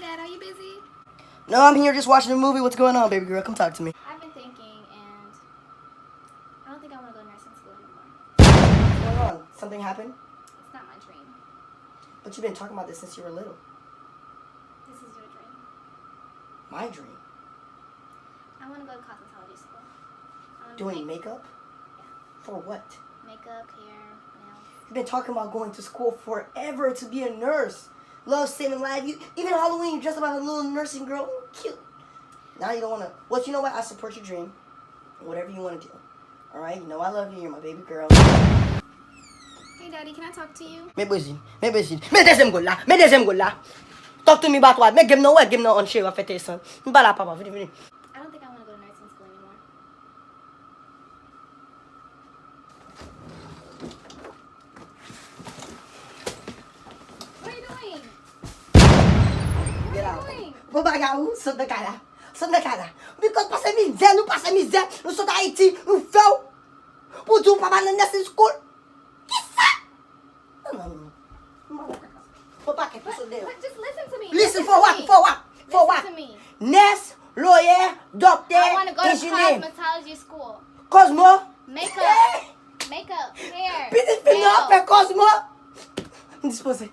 Dad, are you busy? No, I'm here just watching a movie. What's going on, baby girl? Come talk to me. I've been thinking, and I don't think I want to go to nursing school anymore. What's going on? Something happened? It's not my dream. But you've been talking about this since you were little. This is your dream. My dream? I want to go to cosmetology school. I wanna Doing makeup? Yeah. For what? Makeup, hair, nails. You've been talking about going to school forever to be a nurse. Love saving lives. Even Halloween, you dressed up as a little nursing girl. Cute. Now you don't want to. Well, you know what? I support your dream. Whatever you want to do. All right? You know I love you. You're my baby girl. Hey, Daddy, can I talk to you? Me deuxième go là. Me deuxième go là. Talk to me about what? Me give no what? Give no on share wa fete son. Me ba la papa. Vini. I don't think I want to go to nursing school anymore. What are you doing? Get out. What are you doing? Bon baga ou? Sot de kala. Sot de kala. Because passe misère, nous passe misère. Nous sommes Haïti. Nous faisons. Pour tout papa dans nursing school. Qui ça? Non. Papa, qu'est-ce que tu dis? Just listen to me. Listen for what? For what? For what? Listen to me. Nurse, lawyer, doctor, I want to go to engineer. cosmetology school. Cosmo. Makeup, hair, Petite fille, non, nails. fait Cosmo. Disposé.